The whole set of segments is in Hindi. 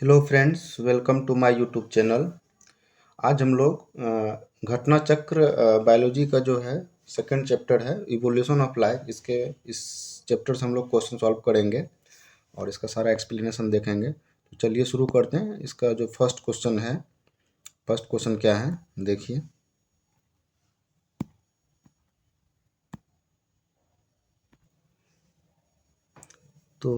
Hello friends, welcome to my YouTube channel. आज हम लोग घटना चक्र बायोलॉजी का जो है सेकंड चैप्टर है इवोल्यूशन ऑफ लाइफ, इसके इस चैप्टर से हम लोग क्वेश्चन सॉल्व करेंगे और इसका सारा एक्सप्लेनेशन देखेंगे। तो चलिए शुरू करते हैं। इसका जो फर्स्ट क्वेश्चन है, फर्स्ट क्वेश्चन क्या है देखिए। तो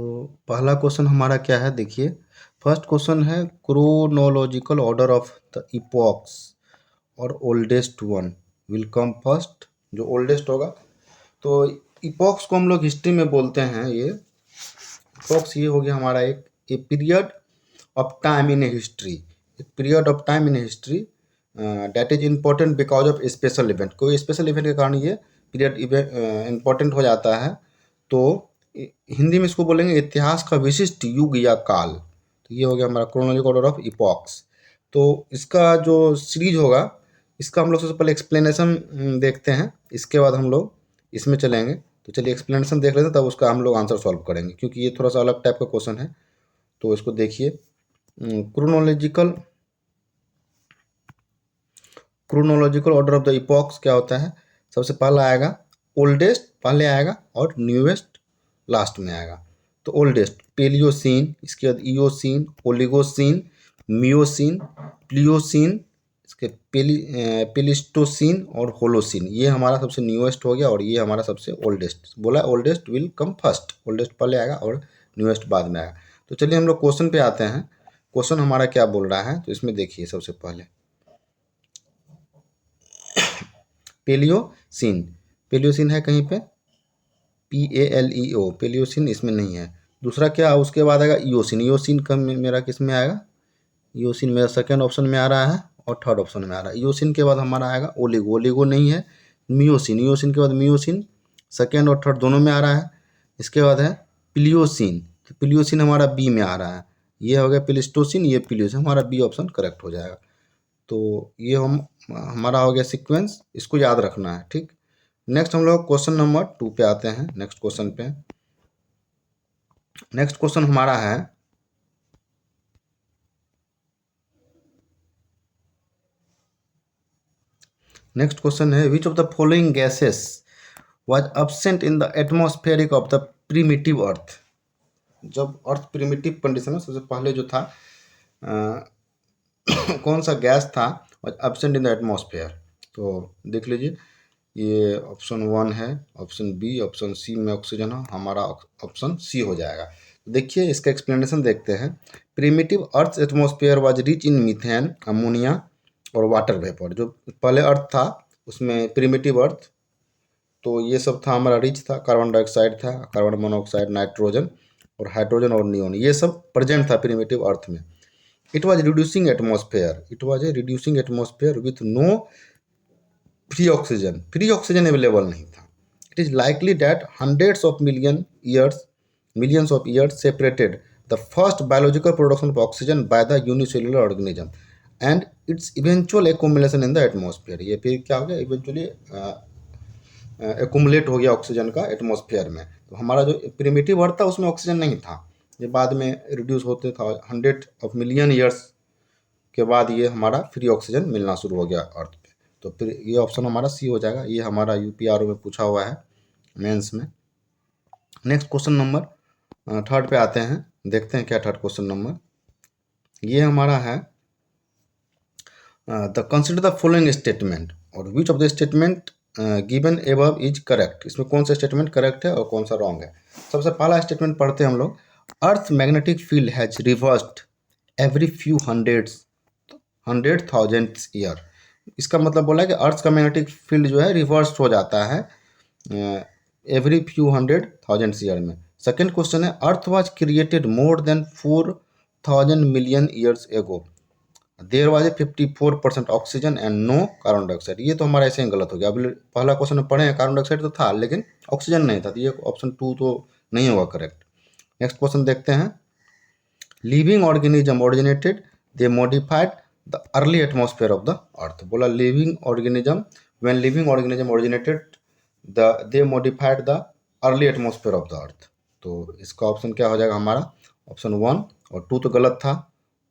पहला क्वेश्चन हमारा क्या है देखिए। फर्स्ट क्वेश्चन है chronological order of the epochs और oldest one will come first. जो ओल्डेस्ट होगा, तो इपॉक्स को हम लोग हिस्ट्री में बोलते हैं। ये इपॉक्स ये हो गया हमारा एक a period of time in history. एक period of time in history that is important because of special event. कोई स्पेशल इवेंट के कारण ये पीरियड इम्पोर्टेंट हो जाता है। तो हिंदी में इसको बोलेंगे इतिहास का विशिष्ट युग या काल। तो ये हो गया हमारा क्रोनोलॉजिकल ऑर्डर ऑफ इपॉक्स। तो इसका जो सीरीज होगा, इसका हम लोग सबसे पहले एक्सप्लेनेशन देखते हैं, इसके बाद हम लोग इसमें चलेंगे। तो चलिए एक्सप्लेनेशन देख लेते हैं, तब उसका हम लोग आंसर सॉल्व करेंगे, क्योंकि ये थोड़ा सा अलग टाइप का क्वेश्चन है। तो इसको देखिए। Chronological chronological order of the epochs क्या होता है। सबसे पहला आएगा ओल्डेस्ट, पहले आएगा, और न्यूएस्ट लास्ट में आएगा। तो ओल्डेस्ट पेलियोसीन, इसके बाद इयोसीन, ओलिगोसीन, मियोसीन, प्लियोसीन, इसके पेलिस्टोसीन और होलोसीन। ये हमारा सबसे न्यूएस्ट हो गया और ये हमारा सबसे ओल्डेस्ट। बोला oldest will come first, oldest पहले आएगा और न्यूएस्ट बाद में आएगा। तो चलिए हम लोग क्वेश्चन पे आते हैं। क्वेश्चन हमारा क्या बोल रहा है, तो इसमें देखिए। सबसे पहले पेलियोसिन, पेलियोसिन है कहीं पे, PALEO, पेलियोसिन इसमें नहीं है। दूसरा क्या, उसके बाद आएगा इयोसिन। इयोसिन का मेरा किस में आएगा, इयोसिन मेरा सेकेंड ऑप्शन में आ रहा है और थर्ड ऑप्शन में आ रहा है। इयोसिन के बाद हमारा आएगा ओलिगो, ओलिगो नहीं है। मियोसिन, इयोसिन के बाद मियोसिन सेकेंड और थर्ड दोनों में आ रहा है। इसके बाद है प्लियोसिन, तो प्लियोसिन हमारा बी में आ रहा है। ये हो गया प्लिस्टोसिन, ये प्लियोसिन, हमारा बी ऑप्शन करेक्ट हो जाएगा। तो ये हमारा हो गया सीक्वेंस, इसको याद रखना है, ठीक। नेक्स्ट हम लोग क्वेश्चन नंबर 2 पे आते हैं। नेक्स्ट क्वेश्चन पे, नेक्स्ट क्वेश्चन हमारा है नेक्स्ट क्वेश्चन है which of the following gases was absent in the atmospheric of the primitive earth. जब अर्थ प्रीमिटिव कंडीशन में सबसे पहले जो था, कौन सा गैस था was absent in the atmosphere. तो देख लीजिए, ये ऑप्शन 1 है, ऑप्शन बी, ऑप्शन सी में ऑक्सीजन है, हमारा ऑप्शन सी हो जाएगा। देखिए इसका एक्सप्लेनेशन देखते हैं। Primitive earth atmosphere was rich in methane, ammonia और वाटर वेपर। जो पहले अर्थ था उसमें प्रीमिटिव अर्थ, तो ये सब था हमारा रिच था। कार्बन डाइऑक्साइड था, कार्बन मोनोऑक्साइड, नाइट्रोजन और हाइड्रोजन और नियोन, ये सब प्रेजेंट था प्रीमिटिव अर्थ में। It was reducing atmosphere, it was a reducing atmosphere with no free oxygen available नहीं था। It is likely that hundreds of millions of years separated the first biological production of oxygen by the unicellular organism and its eventual accumulation in the atmosphere. ये फिर क्या हो गया, इवेंचुअली एकुमुलेट हो गया ऑक्सीजन का एटमॉस्फेयर में। तो हमारा जो प्रिमिटिव अर्थ था उसमें ऑक्सीजन नहीं था, ये बाद में रिड्यूस होते था। 100 ईयर्स के बाद ये हमारा फ्री ऑक्सीजन मिलना शुरू हो गया अर्थ पे। तो फिर ये ऑप्शन हमारा सी हो जाएगा। ये हमारा UPRO में पूछा हुआ है मेंस में। नेक्स्ट क्वेश्चन नंबर थर्ड पे आते हैं, देखते हैं क्या थर्ड क्वेश्चन नंबर। ये हमारा है the consider the following statement और which of the statement given above is correct. इसमें कौन सा स्टेटमेंट करेक्ट है और कौन सा रॉन्ग है। सबसे पहला स्टेटमेंट पढ़ते हैं हम लोग। Earth magnetic field has reversed every few hundred thousands year. इसका मतलब बोला है कि अर्थ का मैग्नेटिक फील्ड जो है रिवर्स हो जाता है every few hundred thousands year में। सेकेंड क्वेश्चन है earth was created more than 4000 million years ago, there was a 54% oxygen and no carbon dioxide. ये तो हमारा ऐसे ही गलत हो गया। अभी पहला क्वेश्चन में पढ़े हैं, कार्बन डाइऑक्साइड तो था लेकिन ऑक्सीजन नहीं था, तो ये ऑप्शन 2 तो नहीं होगा करेक्ट। नेक्स्ट क्वेश्चन देखते हैं। Living organism originated, they modified the early atmosphere of the earth. बोला living organism, when living organism originated they modified the early atmosphere of the earth. तो इसका ऑप्शन क्या हो जाएगा हमारा, ऑप्शन 1 और 2 तो गलत था,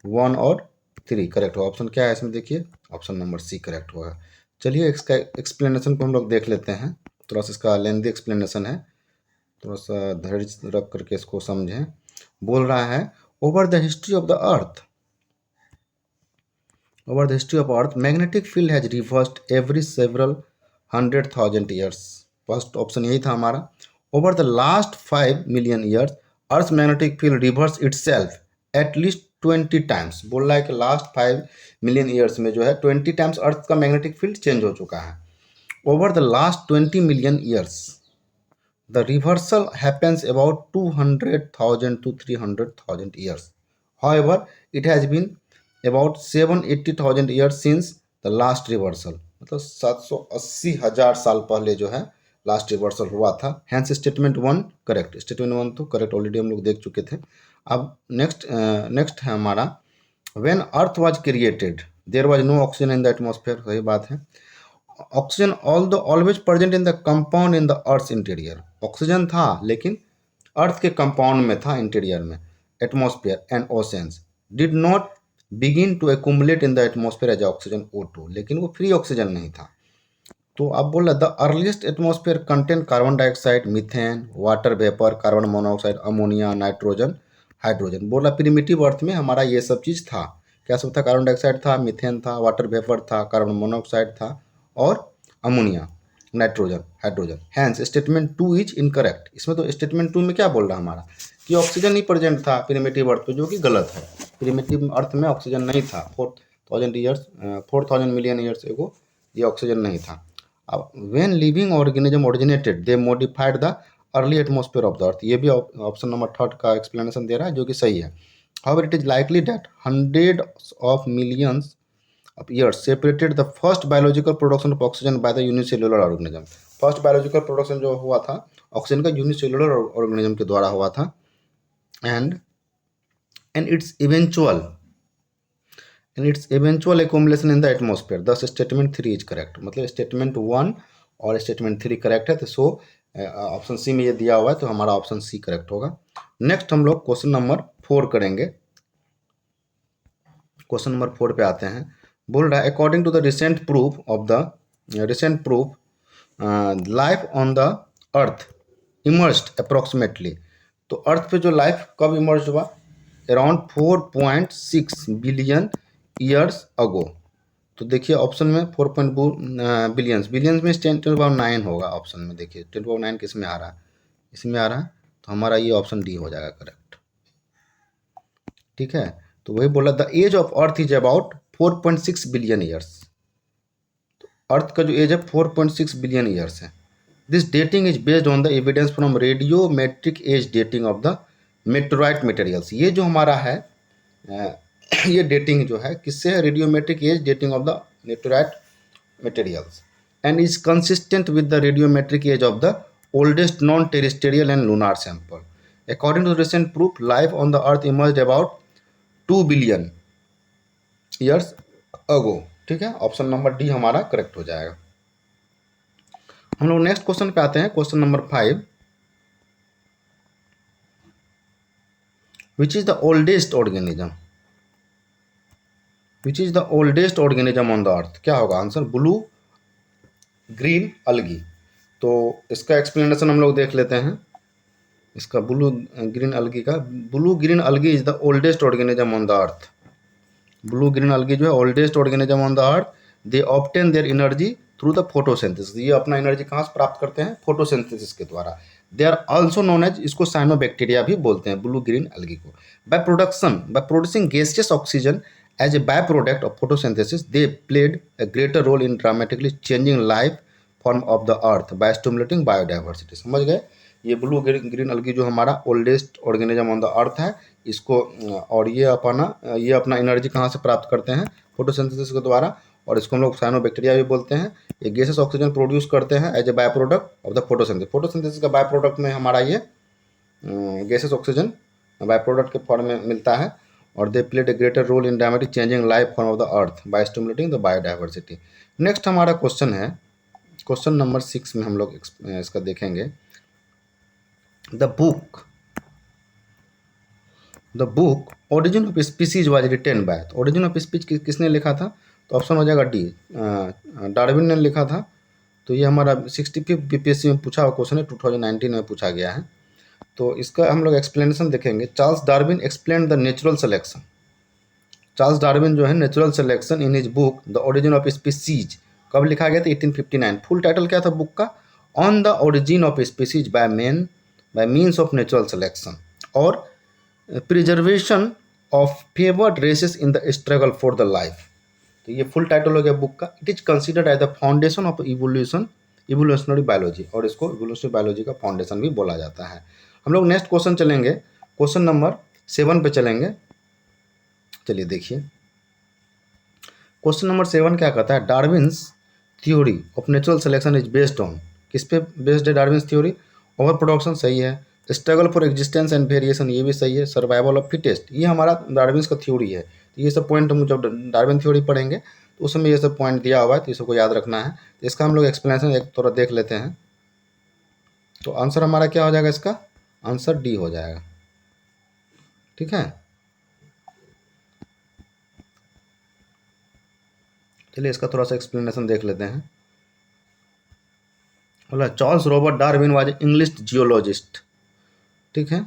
1 और 3 करेक्ट होगा। ऑप्शन क्या है इसमें देखिए, ऑप्शन नंबर सी करेक्ट होगा। चलिए इसका एक्सप्लेनेशन को हम लोग देख लेते हैं। थोड़ा सा इसका लेंथी एक्सप्लेनेशन है, थोड़ा सा धैर्य रख करके इसको समझें। बोल रहा है over the history of the earth, over the history of earth magnetic field has reversed every several 100,000 years. First option यही था हमारा। Over the last 5 million years earth magnetic field reverse itself at least 20 times. बोल रहा है कि लास्ट 5 मिलियन ईयर्स में जो है 20 टाइम्स अर्थ का मैग्नेटिक फील्ड चेंज हो चुका है। Over the last 20 million years the reversal happens about 200,000 to 300,000 years. However, it has been about 780,000 years since the last reversal. मतलब 780,000 साल पहले जो है लास्ट रिवर्सल हुआ था। हैंस स्टेटमेंट 1 करेक्ट, स्टेटमेंट 1 तो करेक्ट ऑलरेडी हम लोग देख चुके थे। अब नेक्स्ट है हमारा when earth was created there was no oxygen in the atmosphere. सही बात है। Oxygen always present in the compound in the earth interior. Oxygen था लेकिन अर्थ के कंपाउंड में था, इंटीरियर में। Atmosphere and oceans did not begin to accumulate in the atmosphere as oxygen O2, लेकिन वो फ्री ऑक्सीजन नहीं था। तो अब बोल रहा the earliest atmosphere contain carbon dioxide, methane, water vapour, carbon monoxide, ammonia, nitrogen, hydrogen. बोल रहा प्रिमिटिव अर्थ में हमारा ये सब चीज़ था। क्या सब था? कार्बन डाइऑक्साइड था, मीथेन था, वाटर वेपर था, कार्बन मोनोऑक्साइड था और ammonia, nitrogen, hydrogen. Hence statement 2 is incorrect. इसमें तो स्टेटमेंट 2 में क्या बोल रहा है हमारा कि ऑक्सीजन ही प्रेजेंट था प्रिमिटिव अर्थ पे, जो कि गलत है। प्रिमिटिव अर्थ में ऑक्सीजन नहीं था। 4,000 मिलियन ईयर्स एगो ये ऑक्सीजन नहीं था। अब when living organism originated they modified the early atmosphere of the अर्थ। ये भी ऑप्शन नंबर 3 का एक्सप्लेनेशन दे रहा है, जो कि सही है। However it is likely that hundreds of millions of years separated the first biological production of oxygen by the unicellular organism। First biological production जो हुआ था ऑक्सीजन का यूनिसेलुलर ऑर्गेनिज्म के द्वारा हुआ था। And its eventual accumulation in the atmosphere. दस स्टेटमेंट 3 इज करेक्ट। मतलब स्टेटमेंट 1 और स्टेटमेंट 3 करेक्ट है, तो सो ऑप्शन सी में ये दिया हुआ है, तो हमारा ऑप्शन सी करेक्ट होगा। नेक्स्ट हम लोग क्वेश्चन नंबर 4 करेंगे। क्वेश्चन नंबर 4 पे आते हैं। बोल रहा है according to the recent proof life on the earth emerged approximately. तो अर्थ पे जो लाइफ कब इमर्ज हुआ? Around 4.6 billion years ago. तो देखिए ऑप्शन में 4 बिलियंस में 10⁹ होगा ऑप्शन में। देखिए 10⁹ किस में आ रहा है? इसमें आ रहा है, तो हमारा ये ऑप्शन डी हो जाएगा करेक्ट। ठीक है, तो वही बोला the age of earth is about 4.6 billion years. तो अर्थ का जो एज है 4.6 बिलियन ईयर्स है। This dating is based on the evidence from radiometric age dating of the meteorite materials. ये जो हमारा है ये डेटिंग जो है किससे है? Radiometric age dating of the meteorite materials and is consistent with the radiometric age of the oldest non terrestrial and lunar sample. According to recent proof life on the earth emerged about 2 billion years ago. ठीक है, ऑप्शन नंबर डी हमारा करेक्ट हो जाएगा। हम लोग नेक्स्ट क्वेश्चन पे आते हैं। Question number 5, which is the oldest organism? Which is the oldest organism on the अर्थ? क्या होगा आंसर? Blue green अलगी। तो इसका एक्सप्लेनेशन हम लोग देख लेते हैं। इसका ब्लू ग्रीन अलगी का, blue green अलगी is the oldest organism on the earth. Blue green अलगी जो है oldest organism on the earth. They obtain their energy through the photosynthesis. ये अपना एनर्जी कहाँ से प्राप्त करते हैं? फोटोसिंथेसिस के द्वारा। They are also known as, इसको साइनोबैक्टीरिया भी बोलते हैं ब्लू ग्रीन अलगी को। By producing gaseous oxygen as a by product of photosynthesis they played a greater role in dramatically changing life form of the earth by stimulating biodiversity। समझ गए? ये ब्लू ग्रीन अलगी जो हमारा ओल्डेस्ट ऑर्गेनिज्म ऑन द अर्थ है, इसको और ये अपना एनर्जी कहाँ से प्राप्त करते हैं? फोटोसिंथेसिस के द्वारा। और इसको हम लोग साइनोबैक्टीरिया भी बोलते हैं। ये गैसेस ऑक्सीजन प्रोड्यूस करते हैं as a by product of the photosynthesis. Photosynthesis का बाय प्रोडक्ट में हमारा ये गैसेस ऑक्सीजन बाय प्रोडक्ट के फॉर्म में मिलता है। और they played a greater role in dramatic changing life form of the earth by stimulating the biodiversity. Next हमारा क्वेश्चन है, क्वेश्चन नंबर 6 में हम लोग इसका देखेंगे। The book the book origin of species was written by, तो ओरिजिन ऑफ स्पीच किसने लिखा था? तो ऑप्शन हो जाएगा डी, डार्विन ने लिखा था। तो ये हमारा 65 बीपीएससी में पूछा हुआ क्वेश्चन है, 2019 में पूछा गया है। तो इसका हम लोग एक्सप्लेनेशन देखेंगे। Charles Darwin explain the natural selection. Charles Darwin जो है natural selection in his book the origin of species कब लिखा गया था? 1859। फुल टाइटल क्या था बुक का? On the origin of species by means of natural selection और preservation of favoured races in the struggle for the life. तो ये फुल टाइटल हो गया बुक का। It is considered as the foundation of evolutionary biology, और इसको इवोल्यूशनरी बायोलॉजी का फाउंडेशन भी बोला जाता है। हम लोग नेक्स्ट क्वेश्चन चलेंगे, क्वेश्चन नंबर 7 पे चलेंगे। चलिए देखिए, क्वेश्चन नंबर 7 क्या कहता है? Darwin's theory of natural selection is based on, किस पे बेस्ड है डार्विन्स थ्योरी? ओवर प्रोडक्शन सही है, struggle for existence and variation ये भी सही है, सर्वाइवल ऑफ फिटेस्ट ये हमारा डार्विन्स का थ्योरी है। तो ये सब पॉइंट हम जब डार्विन थ्योरी पढ़ेंगे तो उस समय ये सब पॉइंट दिया हुआ है, तो ये सबको याद रखना है। तो इसका हम लोग एक्सप्लेनेशन एक थोड़ा देख लेते हैं। तो आंसर हमारा क्या हो जाएगा? इसका आंसर डी हो जाएगा। ठीक है, चलिए इसका थोड़ा सा एक्सप्लेनेशन देख लेते हैं। बोला Charles Robert Darwin was English geologist. ठीक है,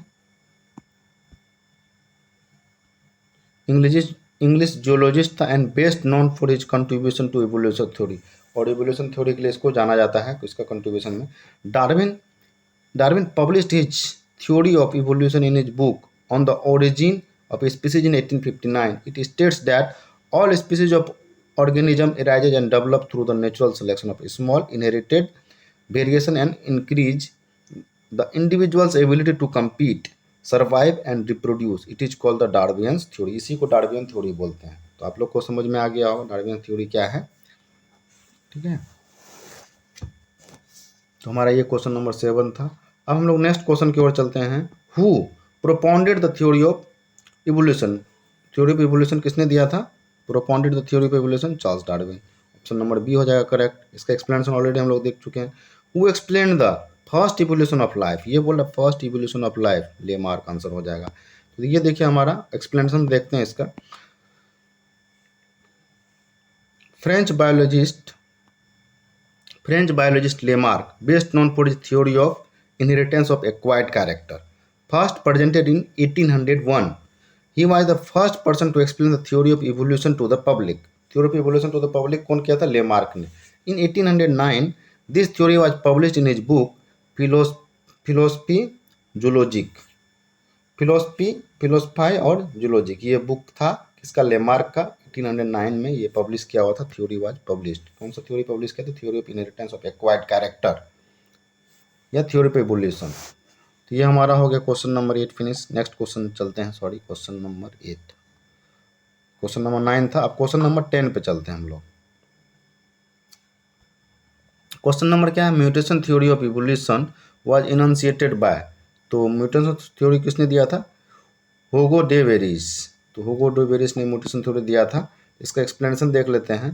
इंग्लिश जियोलॉजिस्ट था and best known for his contribution to evolution theory, और इवोल्यूशन थ्योरी के लिए इसको जाना जाता है इसका कंट्रीब्यूशन में। Darwin published his theory of evolution in his book on the origin of species in 1859। It states that all species of organism arises and develop through the natural selection of small inherited variation and increase the individual's ability to compete, survive and reproduce. It is called the Darwin's theory। इसी को डार्वियन थ्योरी बोलते हैं। तो आप लोग को समझ में आ गया हो डार्वियन थ्योरी क्या है। ठीक है, तो हमारा ये क्वेश्चन नंबर 7 था। अब हम लोग नेक्स्ट क्वेश्चन की ओर चलते हैं। Who propounded the theory of evolution, theory of evolution किसने दिया था? Propounded the theory of evolution Charles Darwin. Option number B हो जाएगा करेक्ट। इसका एक्सप्लेनेशन ऑलरेडी हम लोग देख चुके हैं। Who explain the first evolution of life, ये बोल रहा first evolution of life, Lamarck answer हो जाएगा। तो ये देखिए हमारा एक्सप्लेनेशन देखते हैं इसका। French biologist Lamarck, best known for his theory of inheritance of acquired character, first presented in 1801. He was the first person to explain the theory of evolution to the public. Theory of evolution to the public कौन किया था? लेमार्क ने। In 1809, this theory was published in his book Philosophy Zoologique, फिलोसफाई और जूलॉजिक, ये बुक था किसका? लेमार्क का। 1809 में ये पब्लिश किया हुआ था। Theory was published. कौन सा थ्योरी पब्लिश किया था? Theory of inheritance of acquired character या थ्योरी ऑफ इवोल्यूशन। तो ये हमारा हो गया question number 8 finish. Next question चलते हैं, sorry question number 8, question number 9 था। अब क्वेश्चन नंबर 10 पे चलते हैं हम लोग। क्वेश्चन नंबर क्या है? Mutation theory of evolution was initiated by, तो म्यूटेशन थ्योरी किसने दिया था? Hugo de Vries. तो हुगो डे वेरिस ने म्यूटेशन थ्योरी दिया था। इसका एक्सप्लेनेशन देख लेते हैं।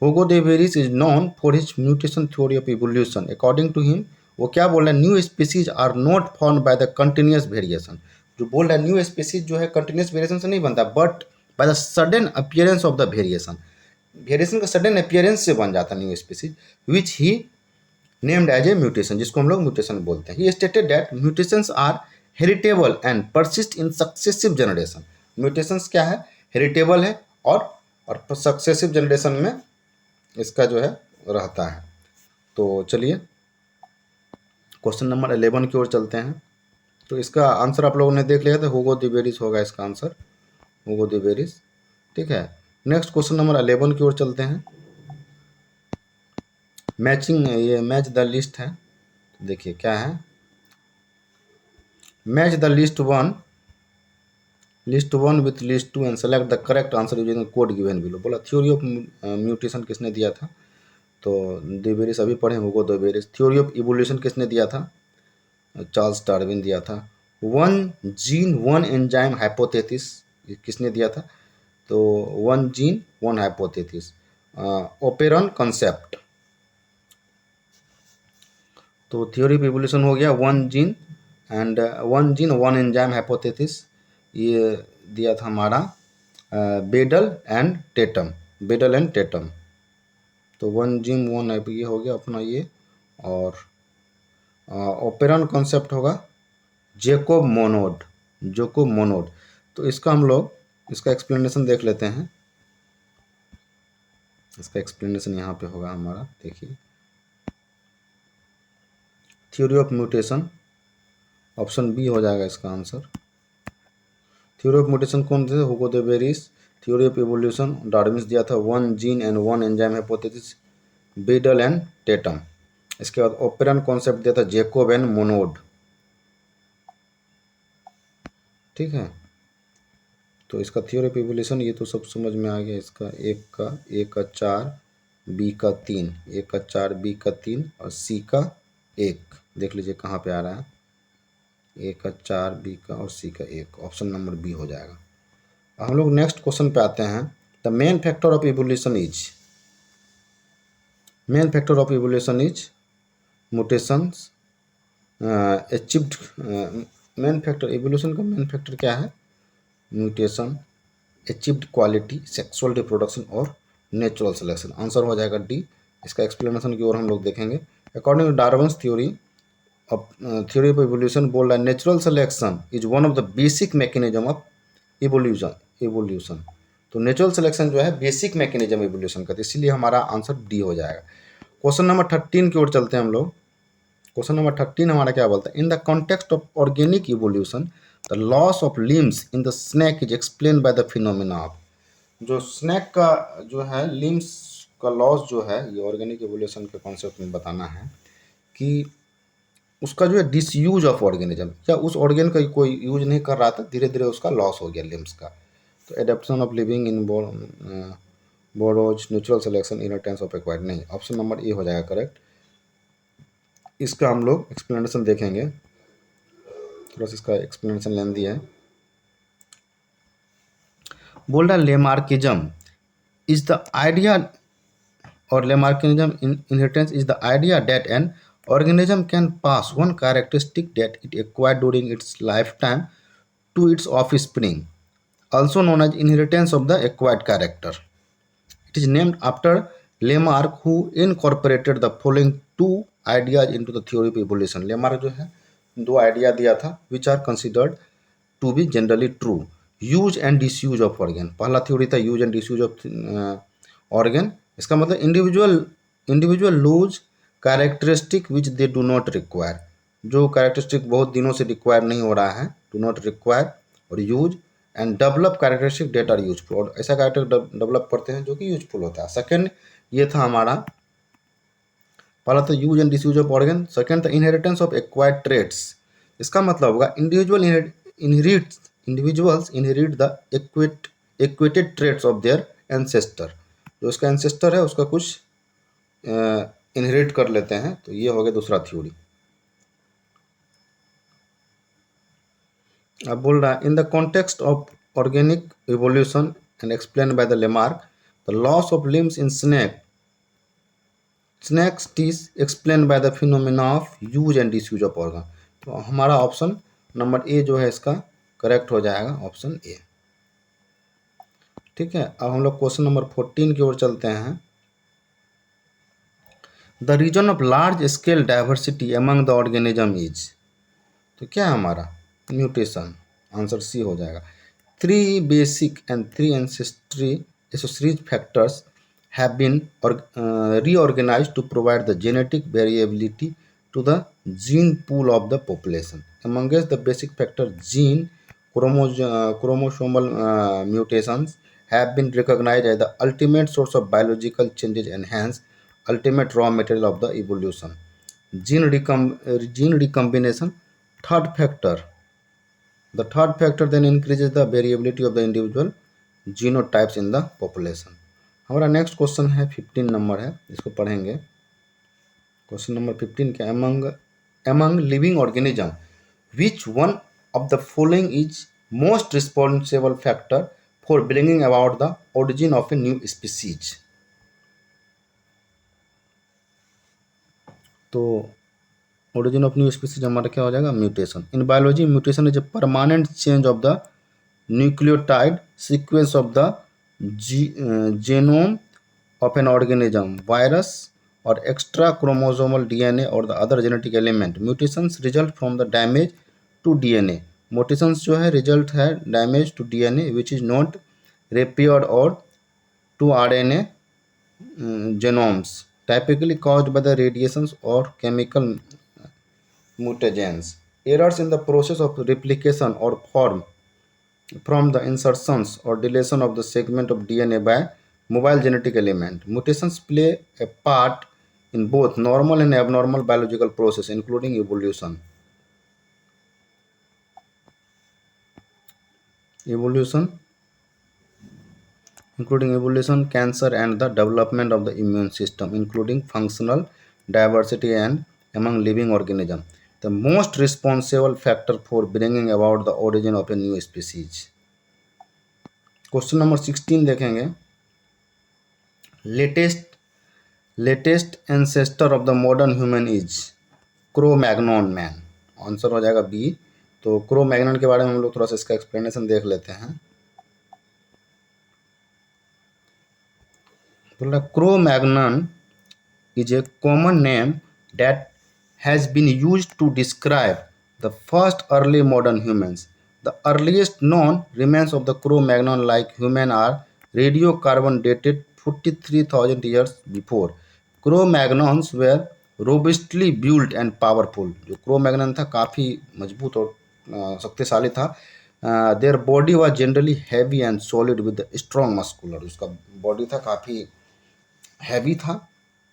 Hugo de Vries is known for his mutation theory of evolution. According to him, वो क्या बोल रहा है? New species are not form by the continuous variation. जो बोल रहा है न्यू स्पीसीज जो है कंटिन्यूस वेरिएशन से नहीं बनता, but by the sudden appearance of the variation, variation का सडन अपीयरेंस से बन जाता new species, which he named as a mutation, जिसको हम लोग म्यूटेशन बोलते हैं। He stated that mutations are heritable and persist in successive generation. Mutations क्या है? हेरिटेबल है और सक्सेसिव जनरेशन में इसका जो है रहता है। तो चलिए क्वेश्चन नंबर 11 की ओर चलते हैं। तो इसका आंसर आप लोगों ने देख लिया था, हुगो दे वेरिस होगा इसका आंसर, हुगो दे वेरिस। ठीक है, नेक्स्ट क्वेश्चन नंबर 11 की ओर चलते हैं। मैचिंग, ये मैच द लिस्ट है। देखिए क्या है? Match the list one with list two and select the correct answer using code given below. बोला थ्योरी ऑफ म्यूटेशन किसने दिया था? तो दे वेरिस अभी पढ़े, Hugo de Vries. Theory of evolution किसने दिया था? चार्ल्स डार्विन दिया था। One gene one enzyme hypothesis किसने दिया था? तो one gene one hypothesis, operon concept. तो थ्योरी ऑफ इवोल्यूशन हो गया one gene one enzyme hypothesis, ये दिया था हमारा बेडल एंड टेटम, बेडल एंड टेटम। तो वन जिम वन है, ये हो गया अपना ये। और ओपेरन कॉन्सेप्ट होगा जेकोब मोनोड, जोकोब मोनोड। तो इसका हम लोग इसका एक्सप्लेनेशन देख लेते हैं। इसका एक्सप्लेनेशन यहाँ पे होगा हमारा, देखिए। Theory of mutation, option B हो जाएगा इसका आंसर। थ्योरी ऑफ म्यूटेशन कौन थे? Hugo de Vries. Theory of evolution Darwin's दिया था one gene and one enzyme hypothesis, Beadle and Tatum. इसके बाद ओपेरन कॉन्सेप्ट दिया था जेकोब एंड मोनोड, ठीक है। तो इसका थ्योरी ऑफ इवोल्यूशन ये तो सब समझ में आ गया। इसका ए का 4, बी का 3, ए का 4, बी का 3 और सी का 1। देख लीजिए कहाँ पे आ रहा है, ए का 4, बी का और सी का 1। ऑप्शन नंबर बी हो जाएगा। अब हम लोग नेक्स्ट क्वेश्चन पे आते हैं। The main factor of evolution is, main factor of evolution is mutations achieved. Main factor evolution का मेन फैक्टर क्या है? Mutation, achieved quality, sexual reproduction और नेचुरल सिलेक्शन। आंसर हो जाएगा डी। इसका एक्सप्लेनेशन की ओर हम लोग देखेंगे। According to Darwin's theory of evolution बोल रहा है natural selection is one of the basic mechanism of evolution. तो नेचुरल सिलेक्शन जो है बेसिक मैकेनिज्म इवोल्यूशन का, तो इसीलिए हमारा आंसर डी हो जाएगा। क्वेश्चन नंबर 13 की ओर चलते हैं हम लोग। क्वेश्चन नंबर 13 हमारा क्या बोलता है? In the context of organic evolution the loss of limbs in the snake is explain by the phenomena of. जो स्नेक का जो है लिम्स का लॉस जो है, ये ऑर्गेनिक इवोल्यूशन के कॉन्सेप्ट में बताना है कि उसका जो है डिसयूज ऑफ ऑर्गेनिज्म, या उस ऑर्गेन का कोई यूज नहीं कर रहा था, धीरे धीरे उसका लॉस हो गया लिम्स का। तो adaptation of living in borrows, natural selection, inheritance of acquired. नहीं, ऑप्शन नंबर ए हो जाएगा करेक्ट। इसका हम लोग एक्सप्लेनेशन देखेंगे, थोड़ा सा इसका एक्सप्लेनेशन लेंदी है। बोल रहा है लेमार्किज्म इज द आइडिया, और Lamarckism inheritance is the idea that an organism can pass one characteristic that it acquired during its lifetime to its offspring, also known as inheritance of the acquired character. It is named after Lamarck, who incorporated the following two ideas into the theory of evolution. Lamarck जो है दो आइडिया दिया था which are considered to be generally true. Use and disuse of organ. पहला थ्योरी था use and disuse of organ. इसका मतलब individual lose characteristic which they do not require, जो कैरेक्टरिस्टिक बहुत दिनों से रिक्वायर नहीं हो रहा है, डू नॉट रिक्वायर। और use and develop characteristic that are useful, और ऐसा कैरेक्टर डेवलप करते हैं जो कि यूजफुल होता है। सेकेंड ये था हमारा, पहला था use and disuse of organ, second था इनहेरिटेंस ऑफ एक्वायर्ड ट्रेड्स। इसका मतलब होगा individuals inherit the equated traits of their ancestor। जो उसका एंसेस्टर है उसका कुछ इनहेरिट कर लेते हैं। तो ये हो गया दूसरा थ्योरी। अब बोल रहा है in the context of organic evolution and explain by the Lamarck the loss of limbs in snakes tees explain by the phenomena of use and disuse of organ. तो हमारा ऑप्शन नंबर ए जो है इसका करेक्ट हो जाएगा, ऑप्शन ए। ठीक है, अब हम लोग क्वेश्चन नंबर 14 की ओर चलते हैं। The reason of large scale diversity among the organism is, तो क्या है हमारा? म्यूटेशन। आंसर सी हो जाएगा। 3 basic and 3 accessories factors have been reorganized to provide the genetic variability to the gene pool of the population. Amongst the basic factors, gene chromosomal mutations have been recognized as the ultimate source of biological changes and hence ultimate raw material of the evolution. Gene recombination, third factor. The third factor then increases the variability of the individual genotypes in the population. हमारा नेक्स्ट क्वेश्चन है 15 नंबर है, इसको पढ़ेंगे। क्वेश्चन नंबर 15 क्या? among living organism which one of the following is most responsible factor for bringing about the origin of a new species. तो ओरिजिन ऑफ न्यू स्पीसीज हमारा क्या हो जाएगा? Mutation. In biology mutation is a permanent change of the nucleotide sequence of the genome of an organism, virus, or extra chromosomal DNA or the other genetic element. Mutations result from the damage to DNA. Mutations जो है result है damage to DNA which is not repaired or to RNA genomes, typically caused by the radiations or chemical mutagens. Errors in the process of replication or form from the insertions or deletion of the segment of DNA by mobile genetic element. Mutations play a part in both normal and abnormal biological process, including evolution. Including evolution, cancer, and the development of the immune system, including functional diversity and among living organisms. The most responsible factor for bringing about the origin of a new species. Question number 16 देखेंगे. Latest ancestor of the modern human is Cro-Magnon man. Answer हो जाएगा बी. तो क्रो-मैग्नन के बारे में हम लोग थोड़ा सा इसका एक्सप्लेनेशन देख लेते हैं. बोला Cro-Magnon is a common name that has been used to describe the first early modern humans. The earliest known remains of the Cro-Magnon-like human are radiocarbon dated 43,000 years before. Cro-Magnons were robustly built and powerful. जो Cro-Magnon था काफ़ी मजबूत और शक्तिशाली था. Their body was generally heavy and solid with strong muscular. उसका बॉडी था काफ़ी हैवी था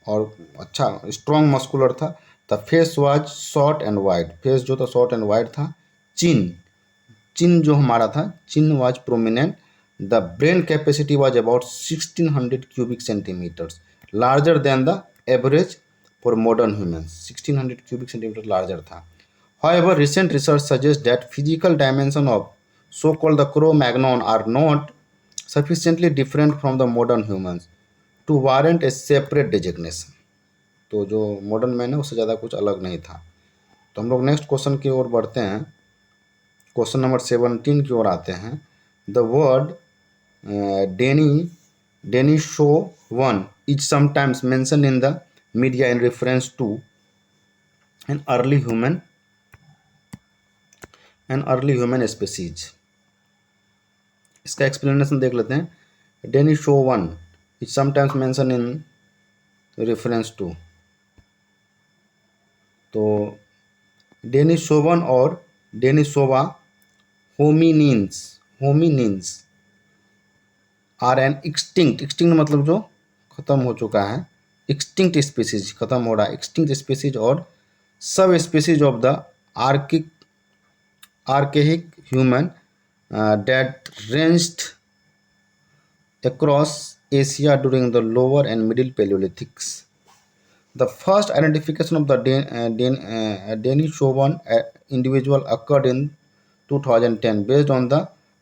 और अच्छा स्ट्रॉन्ग मस्कुलर था. The face was short and wide. Face जो था शॉर्ट एंड वाइड था. चिन जो हमारा था chin was prominent. The brain capacity was about 1600 cubic centimetres, larger than the average for modern humans. 1600 cubic centimetre larger था. However, recent research suggests that physical dimensions of so-called the Cro-Magnon are not sufficiently different from the modern humans to warrant a separate designation. तो जो मॉडर्न मैन है उससे ज़्यादा कुछ अलग नहीं था. तो हम लोग नेक्स्ट क्वेश्चन की ओर बढ़ते हैं. क्वेश्चन नंबर 17 की ओर आते हैं. The word Denisovan is sometimes mention in the media in reference to an early human species. इसका एक्सप्लेनेशन देख लेते हैं. Denisovan is sometimes mention in reference to. तो डेनिसोवन और Denisova hominins are an extinct मतलब जो खत्म हो चुका है. एक्सटिंक्ट स्पीसीज खत्म हो रहा है. एक्सटिंक्ट स्पीसीज और sub species of the archaic human that ranged across Asia during the lower and middle Paleolithics. The first identification of the Denisovan individual occurred in 2010 based on the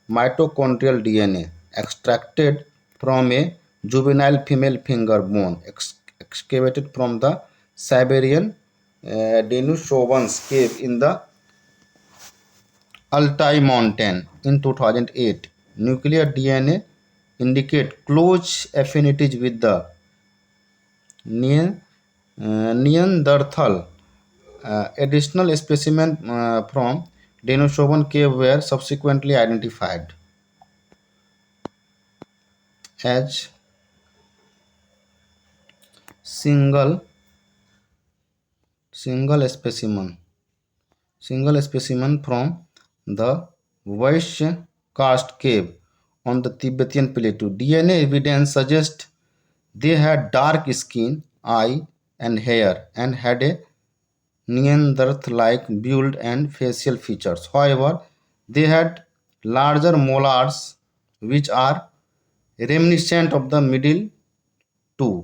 mitochondrial DNA extracted from a juvenile female finger bone excavated from the Siberian Denisovan's cave in the Altai Mountain in 2008. Nuclear DNA indicate close affinities with the Neanderthal. Additional specimens from Denisovan cave were subsequently identified as single specimen from the Vaishya Karst cave on the Tibetan plateau. DNA evidence suggests they had dark skin, eye, and hair, and had a Neanderthal-like build and facial features. However, they had larger molars, which are reminiscent of the middle two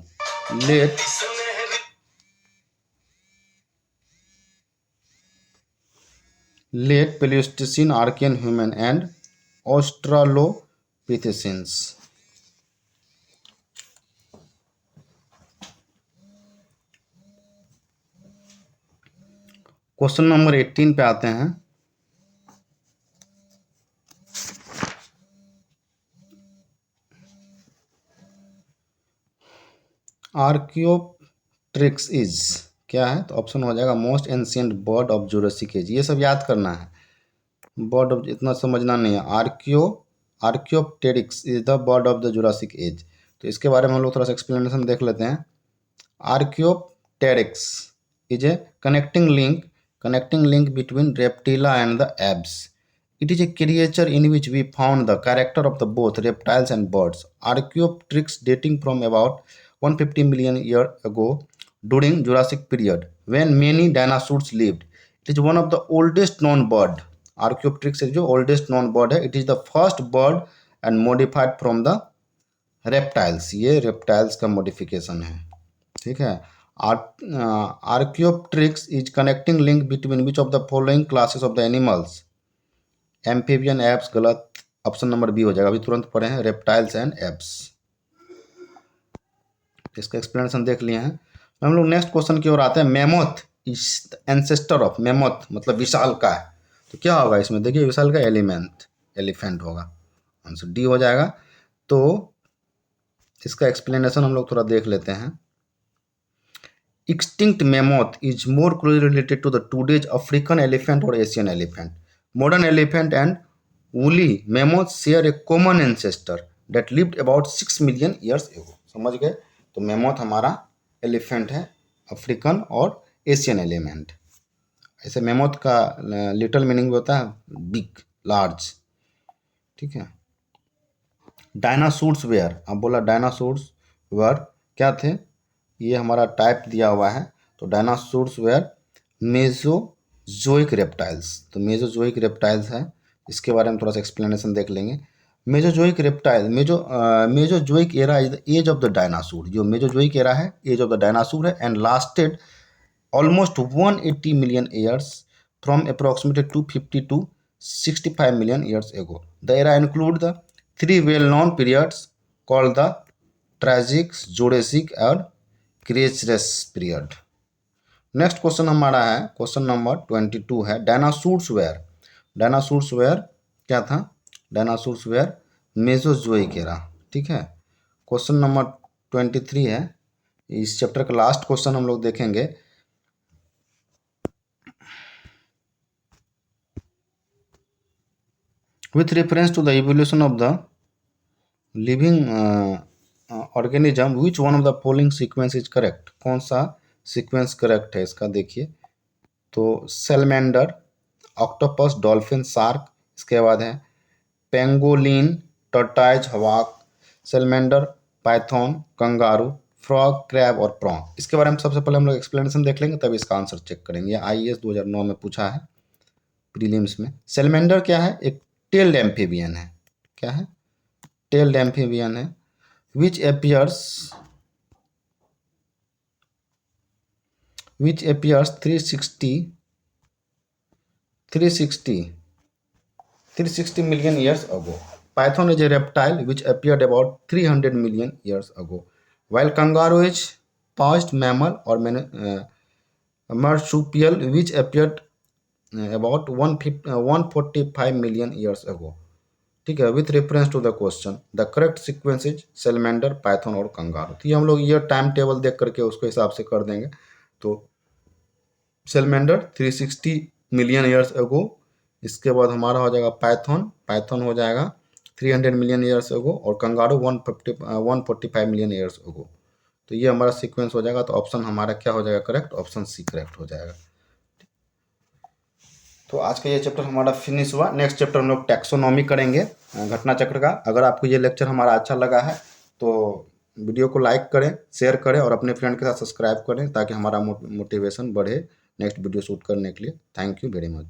late Pleistocene Archean human and Australopithecines. Question number 18 पे आते हैं. आर्कियोप्टेरिक्स इज क्या है, तो ऑप्शन हो जाएगा most ancient bird of Jurassic age. ये सब याद करना है, बर्ड ऑफ इतना समझना नहीं है। Archaeopteryx is the bird of the Jurassic age. तो इसके बारे में हम लोग थोड़ा सा एक्सप्लेनेशन देख लेते हैं। Archaeopteryx is a connecting link between reptila and the apes. It is a creature in which we found the character of the both reptiles and birds. Archaeopteryx dating from about 150 million years ago during Jurassic period when many dinosaurs lived. It is one of the oldest known bird. Archaeopteryx is जो oldest known bird है. It is the first bird and modified from the reptiles. ये reptiles का modification है, ठीक है। Archaeopteryx is connecting link between which of the following classes of the animals? Amphibian, apps, गलत। ऑप्शन नंबर बी हो जाएगा, अभी तुरंत पढ़े हैं, रेप्टाइल्स एंड एप्स। इसका एक्सप्लेनेशन देख लिए हैं। हम लोग नेक्स्ट क्वेश्चन की ओर आते हैं। Mammoth is ancestor of, mammoth मतलब विशाल का है, तो क्या होगा इसमें, देखिए विशाल का एलिफेंट होगा, आंसर डी हो जाएगा। तो इसका एक्सप्लेनेशन हम लोग थोड़ा देख लेते हैं। Extinct mammoth is more closely related to the today's African elephant or Asian elephant. Modern elephant and woolly mammoths share a common ancestor that lived about 6 million years ago. समझ गए, तो मैमोथ हमारा एलिफेंट है, अफ्रीकन और एशियन एलिफेंट। ऐसे मैमोथ का लिटल मीनिंग भी होता है बिग, लार्ज, ठीक है। डायनासोर्स वेयर, अब बोला डायनासोर्स वेयर क्या थे, ये हमारा टाइप दिया हुआ है। तो डायनासोर्स वेयर मेसोजोइक रेप्टाइल्स, तो मेसोजोइक रेप्टाइल्स है, इसके बारे में थोड़ा सा एक्सप्लेनेशन देख लेंगे। Mesozoic reptile, Mesozoic era is the age of the dinosaur. जो मेसोजोइक एरा है एज ऑफ द डायनासोर है and lasted almost 180 million years from approximately 250 to 65 million years ago. The era include the three well-known periods called the Triassic, Jurassic और क्रेटेशियस पीरियड। नेक्स्ट क्वेश्चन हमारा है क्वेश्चन नंबर 22 है। डायनासोर्स वेयर, डायनासोर्स वेयर क्या था, डायनासोर्स वेयर मेसोजोइक एरा, ठीक है। क्वेश्चन नंबर 23 है, इस चैप्टर का लास्ट क्वेश्चन हम लोग देखेंगे। With reference to the evolution of the living organism which one of the following sequence is correct. कौन सा सीक्वेंस करेक्ट है इसका, देखिए तो सेलमेंडर, ऑक्टोपस, डॉल्फिन, शार्क, इसके बाद है पेंगोलिन, टर्टाइज, हवाक, salamander, Python, kangaroo, frog, crab और प्रॉन। इसके बारे में सबसे पहले हम लोग एक्सप्लेनेशन देख लेंगे, तब इसका आंसर चेक करेंगे। IAS 2009 में पूछा है प्रीलिम्स में। सेलमेंडर क्या है, एक टेल्ड एम्फीबियन है, क्या है, टेल्ड एम्फीबियन है which appears 360 million years ago. Python is a reptile which appeared about 300 million years ago, while kangaroo is paused mammal or marsupial which appeared about 145 million years ago, ठीक है। With reference to the question the correct sequence is salamander, python और कंगारू। तो ये हम लोग ये टाइम टेबल देख करके उसके हिसाब से कर देंगे। तो सेलमेंडर 360 मिलियन ईयर्स अगो, इसके बाद हमारा हो जाएगा पाइथन हो जाएगा 300 मिलियन ईयर्स अगो और कंगारू 145 मिलियन ईयर्स अगो। तो ये हमारा सीक्वेंस हो जाएगा। तो ऑप्शन हमारा क्या हो जाएगा करेक्ट, ऑप्शन सी करेक्ट हो जाएगा। तो आज का ये चैप्टर हमारा फिनिश हुआ। नेक्स्ट चैप्टर हम लोग टैक्सोनॉमी करेंगे, घटना चक्र का। अगर आपको ये लेक्चर हमारा अच्छा लगा है तो वीडियो को लाइक करें, शेयर करें और अपने फ्रेंड के साथ सब्सक्राइब करें ताकि हमारा मोटिवेशन बढ़े नेक्स्ट वीडियो शूट करने के लिए। Thank you very much.